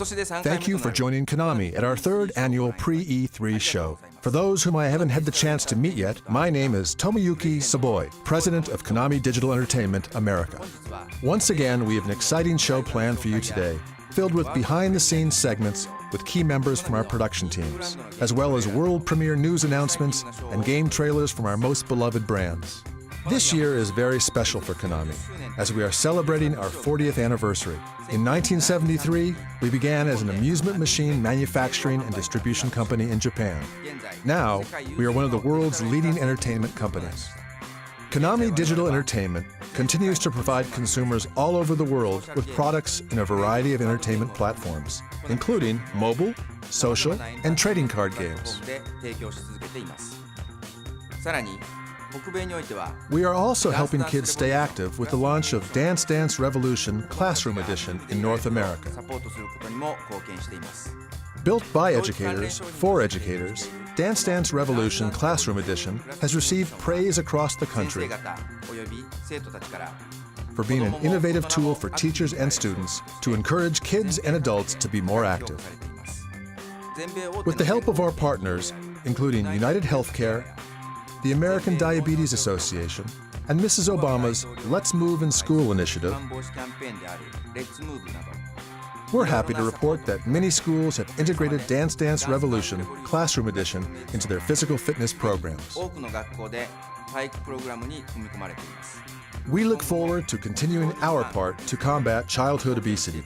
Thank you for joining Konami at our third annual Pre-E3 show. For those whom I haven't had the chance to meet yet, my name is Tomoyuki Saboy, President of Konami Digital Entertainment America. Once again, we have an exciting show planned for you today, filled with behind-the-scenes segments with key members from our production teams, as well as world premiere news announcements and game trailers from our most beloved brands. This year is very special for Konami, as we are celebrating our 40th anniversary. In 1973, we began as an amusement machine manufacturing and distribution company in Japan. Now, we are one of the world's leading entertainment companies. Konami Digital Entertainment continues to provide consumers all over the world with products in a variety of entertainment platforms, including mobile, social, and trading card games. We are also helping kids stay active with the launch of Dance Dance Revolution Classroom Edition in North America. Built by educators, for educators, Dance Dance Revolution Classroom Edition has received praise across the country for being an innovative tool for teachers and students to encourage kids and adults to be more active. With the help of our partners, including United Healthcare, the American Diabetes Association, and Mrs. Obama's Let's Move in School initiative, we're happy to report that many schools have integrated Dance Dance Revolution Classroom Edition into their physical fitness programs. We look forward to continuing our part to combat childhood obesity.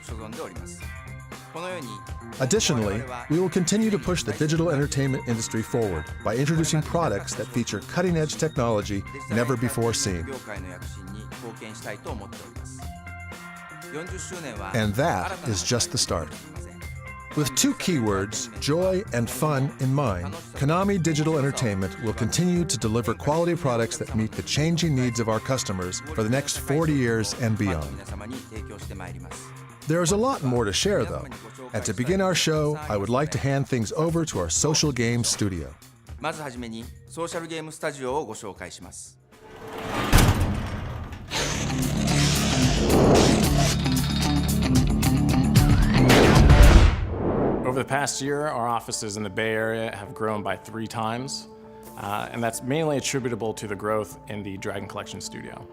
Additionally, we will continue to push the digital entertainment industry forward by introducing products that feature cutting-edge technology never before seen. And that is just the start. With two keywords, joy and fun, in mind, Konami Digital Entertainment will continue to deliver quality products that meet the changing needs of our customers for the next 40 years and beyond. There is a lot more to share, though, and to begin our show, I would like to hand things over to our social games studio. Over the past year, our offices in the Bay Area have grown by 3 times, and that's mainly attributable to the growth in the Dragon Collection Studio.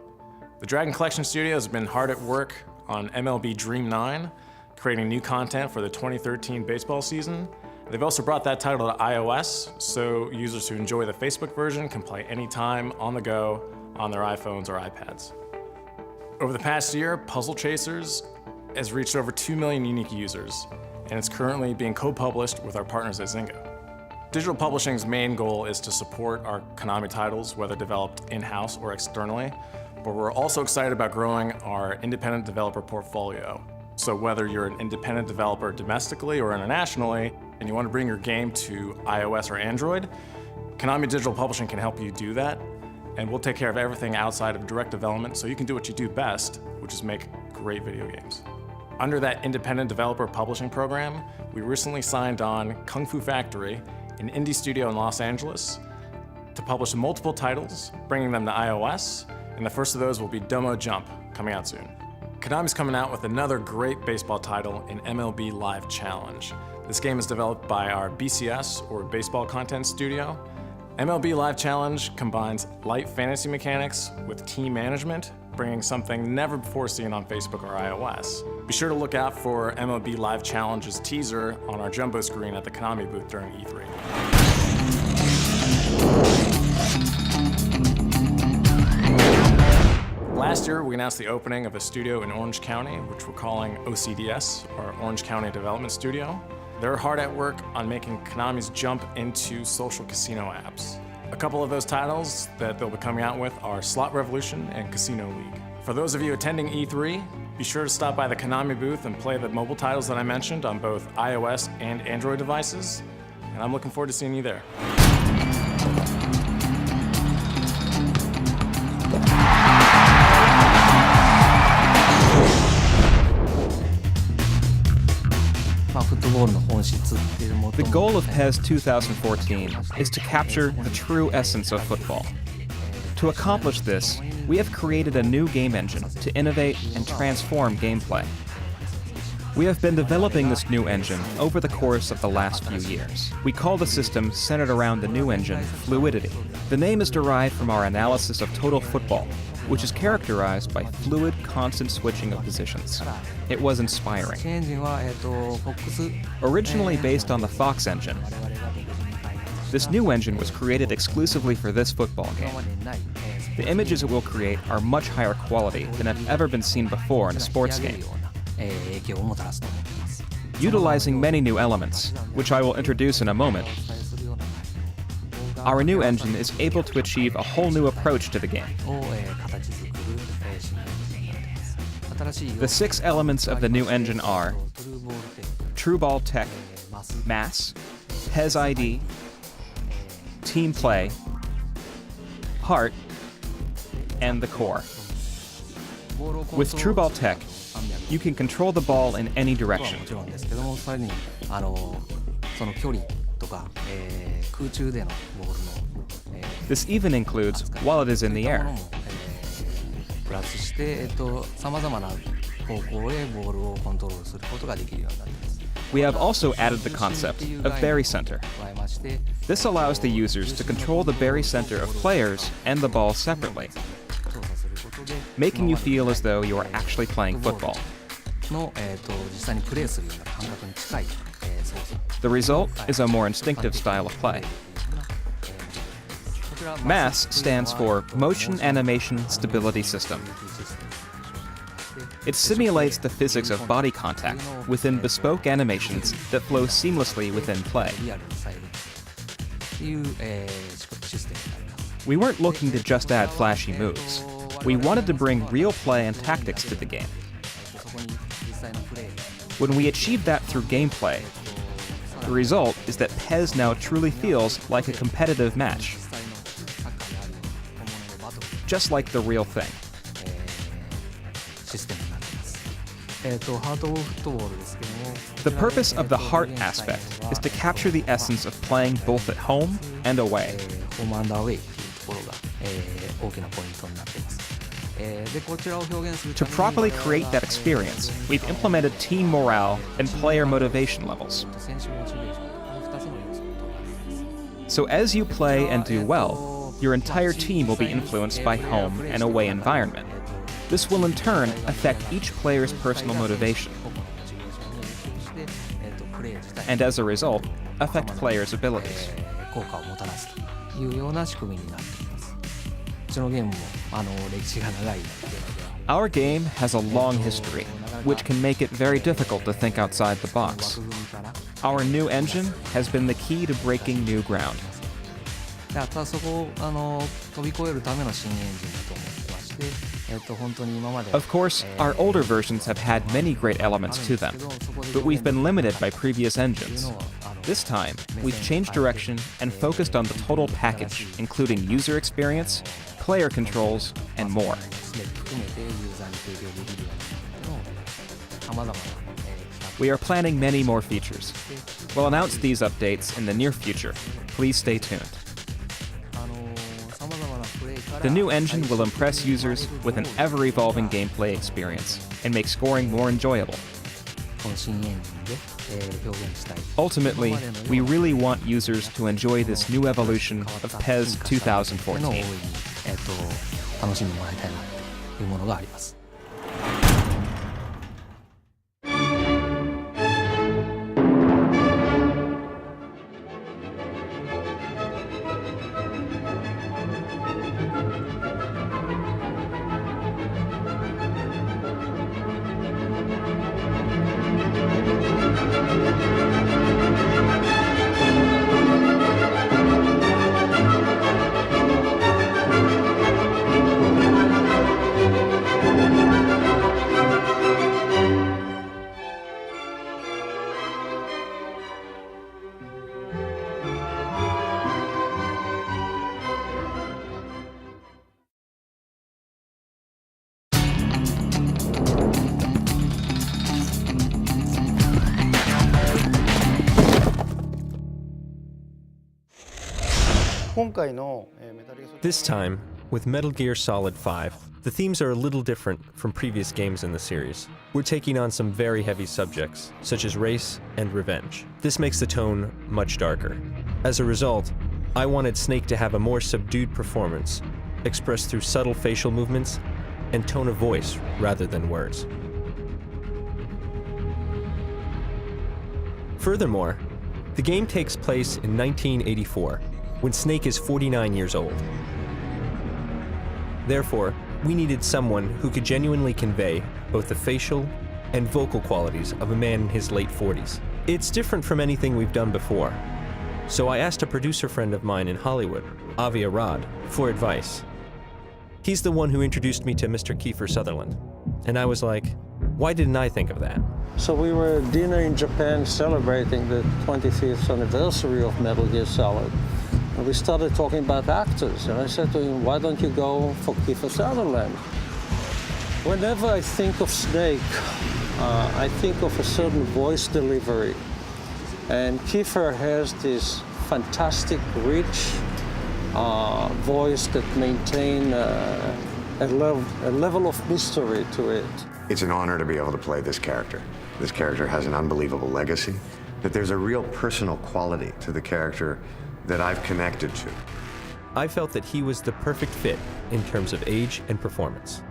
The Dragon Collection Studio has been hard at work on MLB Dream 9, creating new content for the 2013 baseball season. They've also brought that title to iOS, so users who enjoy the Facebook version can play anytime, on the go, on their iPhones or iPads. Over the past year, Puzzle Chasers has reached over 2 million unique users, and it's currently being co-published with our partners at Zynga. Digital publishing's main goal is to support our Konami titles, whether developed in-house or externally, but we're also excited about growing our independent developer portfolio. So whether you're an independent developer domestically or internationally, and you want to bring your game to iOS or Android, Konami Digital Publishing can help you do that, and we'll take care of everything outside of direct development so you can do what you do best, which is make great video games. Under that independent developer publishing program, we recently signed on Kung Fu Factory, an indie studio in Los Angeles, to publish multiple titles, bringing them to iOS, and the first of those will be Domo Jump, coming out soon. Konami's coming out with another great baseball title in MLB Live Challenge. This game is developed by our BCS, or Baseball Content Studio. MLB Live Challenge combines light fantasy mechanics with team management, bringing something never before seen on Facebook or iOS. Be sure to look out for MLB Live Challenge's teaser on our jumbo screen at the Konami booth during E3. Last year, we announced the opening of a studio in Orange County, which we're calling OCDS, or Orange County Development Studio. They're hard at work on making Konami's jump into social casino apps. A couple of those titles that they'll be coming out with are Slot Revolution and Casino League. For those of you attending E3, be sure to stop by the Konami booth and play the mobile titles that I mentioned on both iOS and Android devices, and I'm looking forward to seeing you there. The goal of PES 2014 is to capture the true essence of football. To accomplish this, we have created a new game engine to innovate and transform gameplay. We have been developing this new engine over the course of the last few years. We call the system centered around the new engine Fluidity. The name is derived from our analysis of total football, which is characterized by fluid, constant switching of positions. It was inspiring. Originally based on the Fox engine, this new engine was created exclusively for this football game. The images it will create are much higher quality than have ever been seen before in a sports game, utilizing many new elements, which I will introduce in a moment. Our new engine is able to achieve a whole new approach to the game. The 6 elements of the new engine are True Ball Tech, Mass, PES ID, Team Play, Heart, and the Core. With True Ball Tech, you can control the ball in any direction. This even includes while it is in the air. We have also added the concept of Berry Center. This allows the users to control the Berry Center of players and the ball separately, making you feel as though you are actually playing football. The result is a more instinctive style of play. MASS stands for Motion Animation Stability System. It simulates the physics of body contact within bespoke animations that flow seamlessly within play. We weren't looking to just add flashy moves. We wanted to bring real play and tactics to the game. When we achieved that through gameplay, the result is that PES now truly feels like a competitive match, just like the real thing. The purpose of the heart aspect is to capture the essence of playing both at home and away. To properly create that experience, we've implemented team morale and player motivation levels. So as you play and do well, your entire team will be influenced by home and away environment. This will in turn affect each player's personal motivation, and as a result, affect players' abilities. Our game has a long history, which can make it very difficult to think outside the box. Our new engine has been the key to breaking new ground. Of course, our older versions have had many great elements to them, but we've been limited by previous engines. This time, we've changed direction and focused on the total package, including user experience, player controls, and more. We are planning many more features. We'll announce these updates in the near future. Please stay tuned. The new engine will impress users with an ever-evolving gameplay experience and make scoring more enjoyable. Ultimately, we really want users to enjoy this new evolution of PES 2014. This time, with Metal Gear Solid 5, The themes are a little different from previous games in the series. We're taking on some very heavy subjects, such as race and revenge. This makes the tone much darker. As a result, I wanted Snake to have a more subdued performance, expressed through subtle facial movements and tone of voice rather than words. Furthermore, the game takes place in 1984, when Snake is 49 years old. Therefore, we needed someone who could genuinely convey both the facial and vocal qualities of a man in his late 40s. It's different from anything we've done before, so I asked a producer friend of mine in Hollywood, Avi Arad, for advice. He's the one who introduced me to Mr. Kiefer Sutherland, and I was like, why didn't I think of that? So we were at dinner in Japan celebrating the 25th anniversary of Metal Gear Solid. And we started talking about actors, and I said to him, why don't you go for Kiefer Sutherland? Whenever I think of Snake, I think of a certain voice delivery. And Kiefer has this fantastic, rich voice that maintains a level of mystery to it. It's an honor to be able to play this character. This character has an unbelievable legacy, but there's a real personal quality to the character that I've connected to. I felt that he was the perfect fit in terms of age and performance.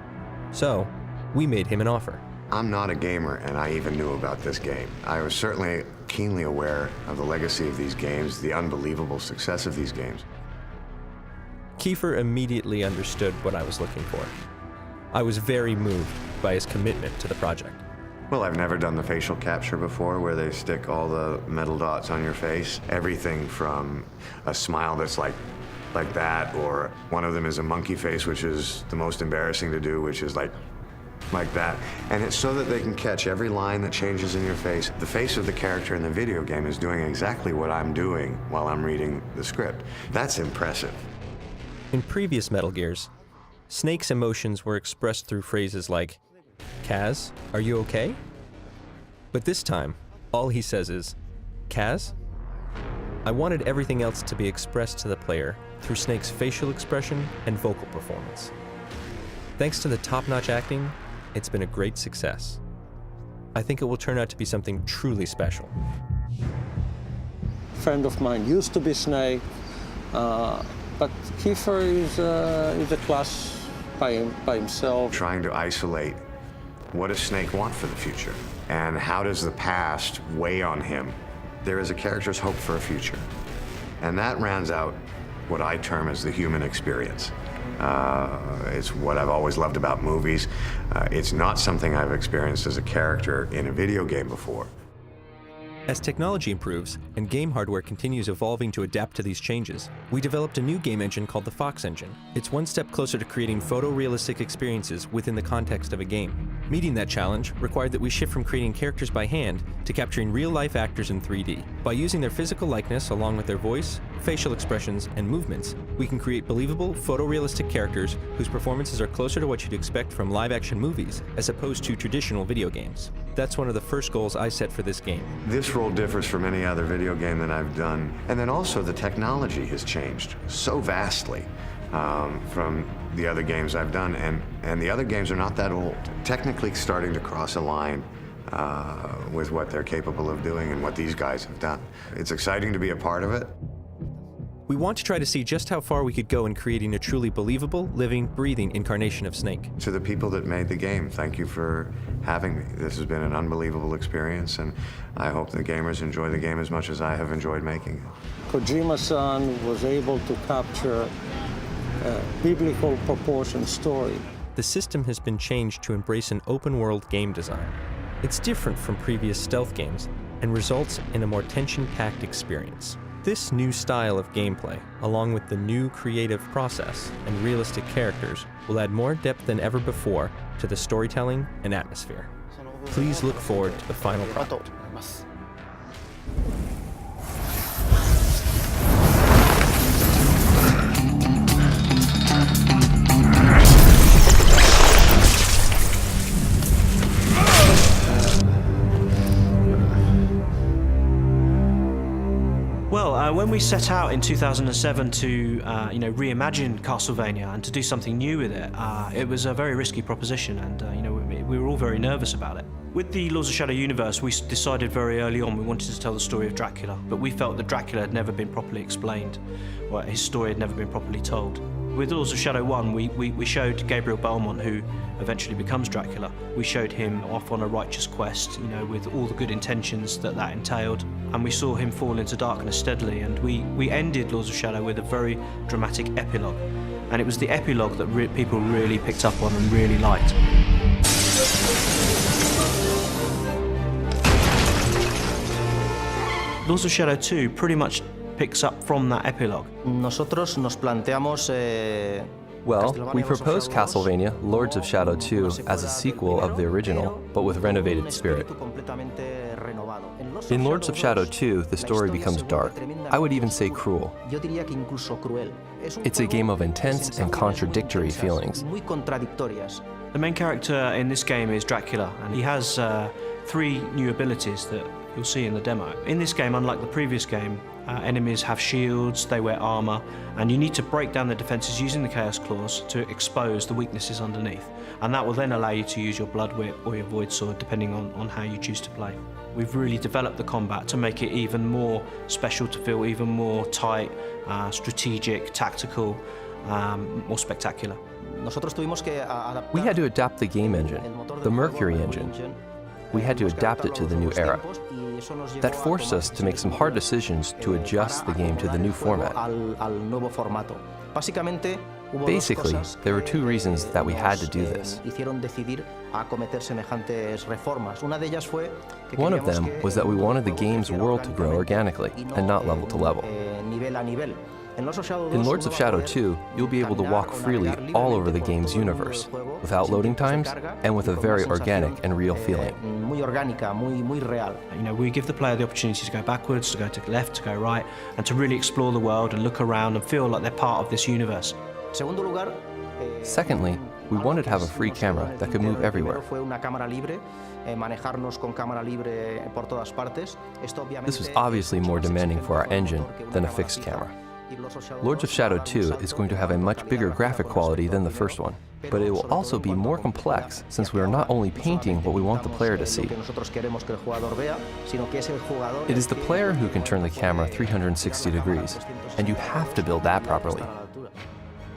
So, we made him an offer. I'm not a gamer, and I even knew about this game. I was certainly keenly aware of the legacy of these games, the unbelievable success of these games. Kiefer immediately understood what I was looking for. I was very moved by his commitment to the project. Well, I've never done the facial capture before, where they stick all the metal dots on your face. Everything from a smile that's like that, or one of them is a monkey face, which is the most embarrassing to do, which is like that. And it's so that they can catch every line that changes in your face. The face of the character in the video game is doing exactly what I'm doing while I'm reading the script. That's impressive. In previous Metal Gears, Snake's emotions were expressed through phrases like, Kaz, are you okay? But this time, all he says is, Kaz? I wanted everything else to be expressed to the player through Snake's facial expression and vocal performance. Thanks to the top-notch acting, it's been a great success. I think it will turn out to be something truly special. A friend of mine used to be Snake, but Kiefer is a class by himself. Trying to isolate what does Snake want for the future, and how does the past weigh on him? There is a character's hope for a future, and that rounds out what I term as the human experience. It's what I've always loved about movies. It's not something I've experienced as a character in a video game before. As technology improves and game hardware continues evolving to adapt to these changes, we developed a new game engine called the Fox Engine. It's one step closer to creating photorealistic experiences within the context of a game. Meeting that challenge required that we shift from creating characters by hand to capturing real-life actors in 3D. By using their physical likeness along with their voice, facial expressions, and movements, we can create believable, photorealistic characters whose performances are closer to what you'd expect from live-action movies as opposed to traditional video games. That's one of the first goals I set for this game. This role differs from any other video game that I've done. And then also the technology has changed so vastly from the other games I've done. And the other games are not that old. Technically starting to cross a line with what they're capable of doing and what these guys have done. It's exciting to be a part of it. We want to try to see just how far we could go in creating a truly believable, living, breathing incarnation of Snake. To the people that made the game, thank you for having me. This has been an unbelievable experience, and I hope the gamers enjoy the game as much as I have enjoyed making it. Kojima-san was able to capture a biblical proportion story. The system has been changed to embrace an open-world game design. It's different from previous stealth games and results in a more tension-packed experience. This new style of gameplay, along with the new creative process and realistic characters, will add more depth than ever before to the storytelling and atmosphere. Please look forward to the final product. When we set out in 2007 to reimagine Castlevania and to do something new with it, it was a very risky proposition, and we were all very nervous about it. With the Lords of Shadow universe, we decided very early on we wanted to tell the story of Dracula, but we felt that Dracula had never been properly explained, or his story had never been properly told. With Lords of Shadow 1, we showed Gabriel Belmont, who eventually becomes Dracula. We showed him off on a righteous quest, with all the good intentions that entailed, and we saw him fall into darkness steadily, and we ended Lords of Shadow with a very dramatic epilogue, and it was the epilogue that people really picked up on and really liked. Lords of Shadow 2 pretty much picks up from that epilogue. Nosotros nos planteamos Well, we proposed Castlevania Lords of Shadow 2 as a sequel of the original, but with renovated spirit. In Lords of Shadow 2, the story becomes dark. I would even say cruel. It's a game of intense and contradictory feelings. The main character in this game is Dracula, and he has 3 new abilities that you'll see in the demo. In this game, unlike the previous game, enemies have shields, they wear armor, and you need to break down the defenses using the Chaos Claws to expose the weaknesses underneath. And that will then allow you to use your Blood Whip or your Void Sword, depending on how you choose to play. We've really developed the combat to make it even more special, to feel even more tight, strategic, tactical, more spectacular. We had to adapt the game engine, the Mercury engine. We had to adapt it to the new era. That forced us to make some hard decisions to adjust the game to the new format. Basically, there were 2 reasons that we had to do this. One of them was that we wanted the game's world to grow organically and not level to level. In Lords of Shadow 2, you'll be able to walk freely all over the game's universe, without loading times, and with a very organic and real feeling. We give the player the opportunity to go backwards, to go to the left, to go right, and to really explore the world and look around and feel like they're part of this universe. Secondly, we wanted to have a free camera that could move everywhere. This was obviously more demanding for our engine than a fixed camera. Lords of Shadow 2 is going to have a much bigger graphic quality than the first one, but it will also be more complex since we are not only painting what we want the player to see. It is the player who can turn the camera 360 degrees, and you have to build that properly.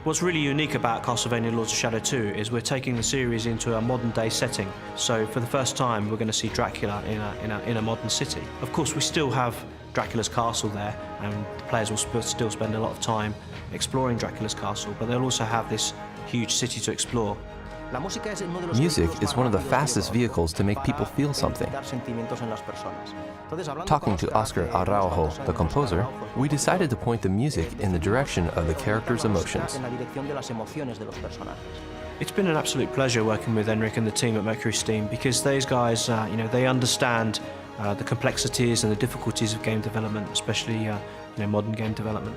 What's really unique about Castlevania Lords of Shadow 2 is we're taking the series into a modern day setting. So for the first time, we're going to see Dracula in a modern city. Of course, we still have Dracula's castle there, and the players will still spend a lot of time exploring Dracula's castle, but they'll also have this huge city to explore. Music is one of the fastest vehicles to make people feel something. Talking to Oscar Araujo, the composer, we decided to point the music in the direction of the characters' emotions. It's been an absolute pleasure working with Enric and the team at Mercury Steam, because those guys, they understand the complexities and the difficulties of game development, especially modern game development.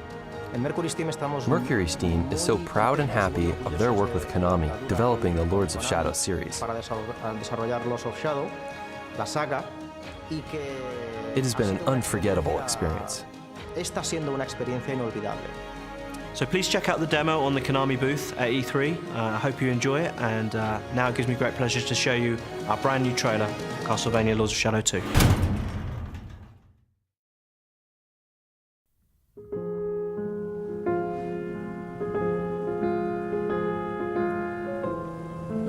Mercury Steam is so proud and happy of their work with Konami, developing the Lords of Shadow series. It has been an unforgettable experience. So please check out the demo on the Konami booth at E3. I hope you enjoy it, and now it gives me great pleasure to show you our brand new trailer, Castlevania Lords of Shadow 2.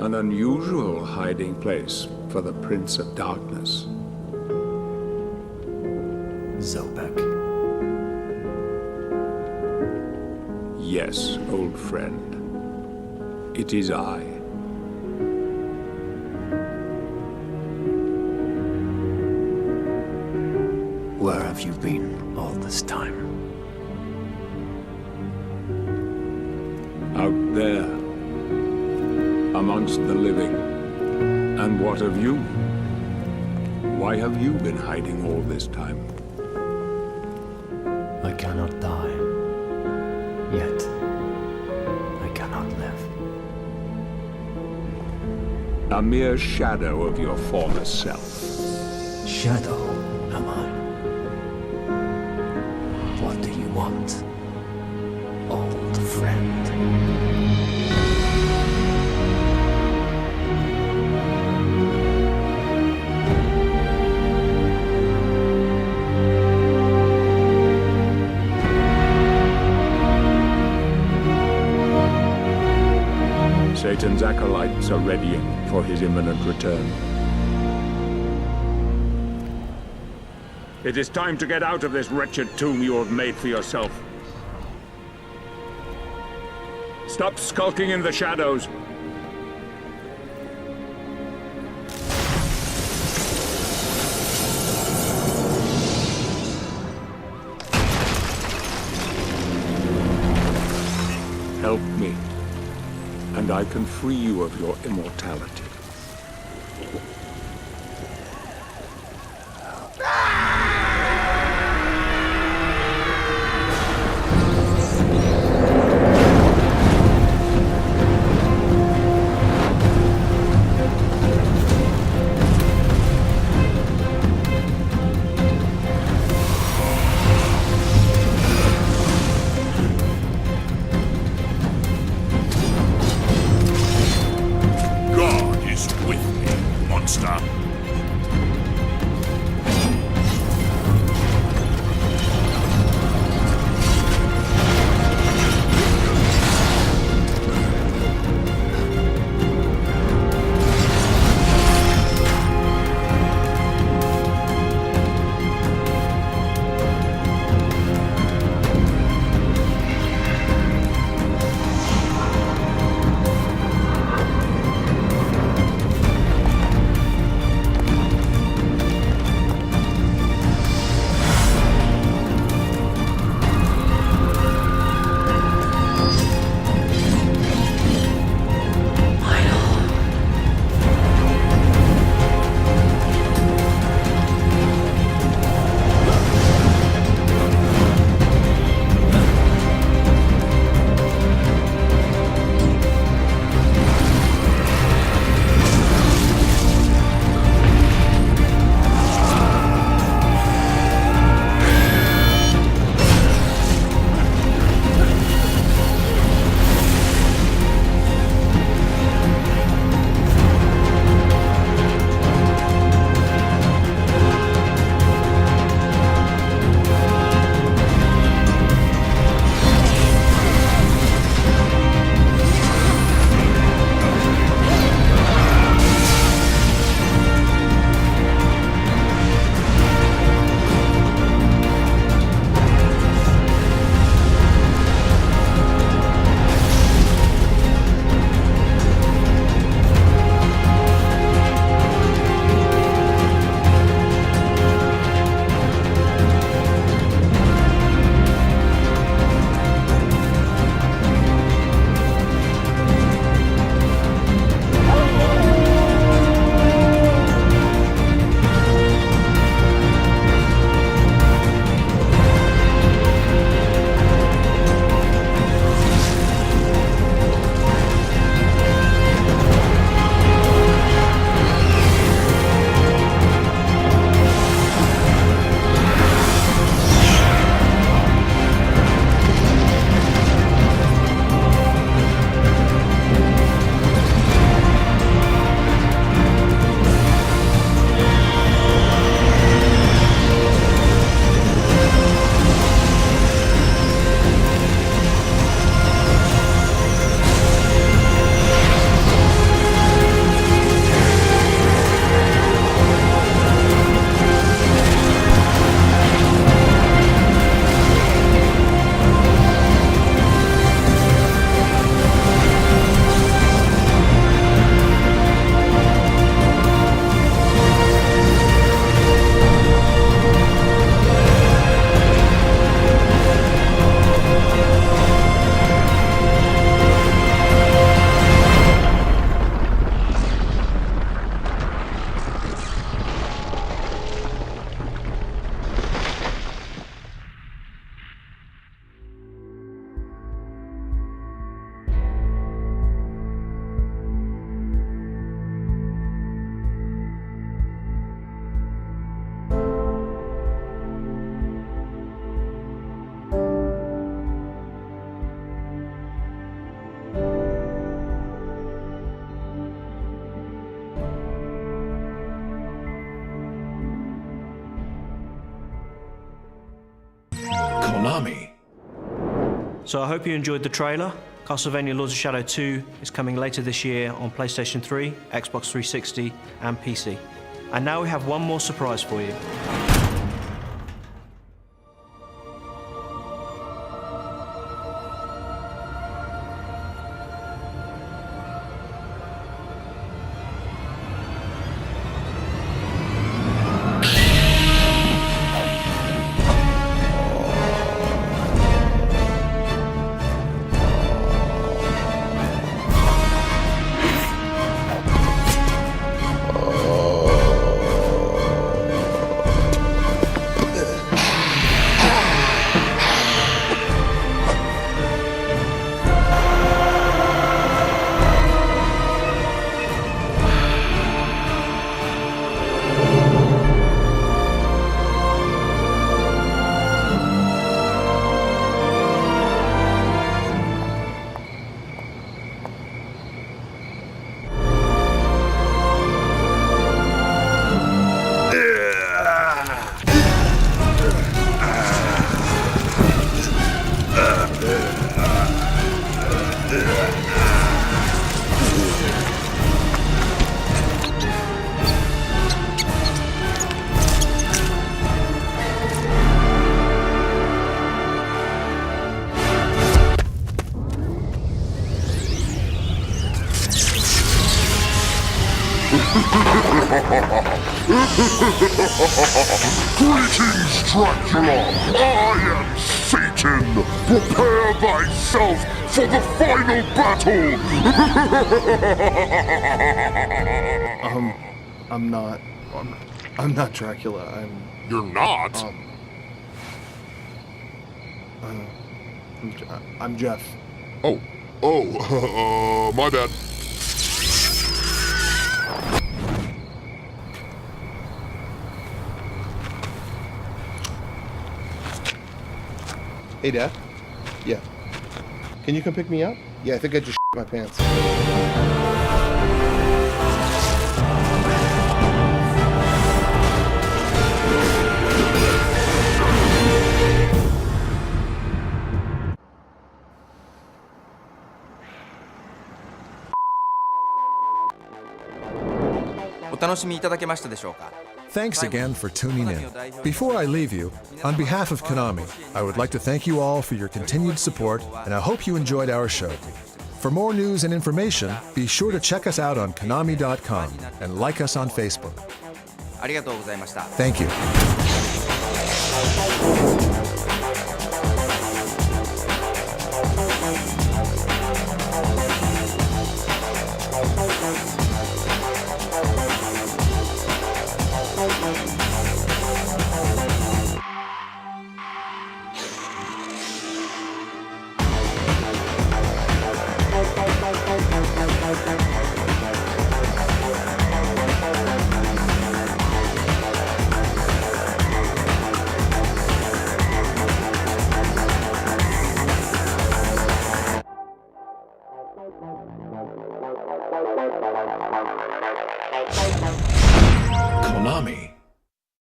An unusual hiding place for the Prince of Darkness. Zopek. Yes, old friend. It is I. Where have you been all this time? Out there, amongst the living. And what of you? Why have you been hiding all this time? I cannot die. Yet, I cannot live. A mere shadow of your former self. Shadow, am I? What do you want, old friend. Satan's acolytes are readying for his imminent return. It is time to get out of this wretched tomb you have made for yourself. Stop skulking in the shadows. Help me, and I can free you of your immortality. Konami. So I hope you enjoyed the trailer. Castlevania Lords of Shadow 2 is coming later this year on PlayStation 3, Xbox 360, and PC. And now we have one more surprise for you. Greetings, Dracula! I am Satan! Prepare thyself for the final battle! I'm not Dracula. You're not? I'm Jeff. My bad. Hey, Dad? Yeah. Can you come pick me up? Yeah, I think I just my pants. Thanks again for tuning in. Before I leave you, on behalf of Konami, I would like to thank you all for your continued support, and I hope you enjoyed our show. For more news and information, be sure to check us out on Konami.com and like us on Facebook. Thank you.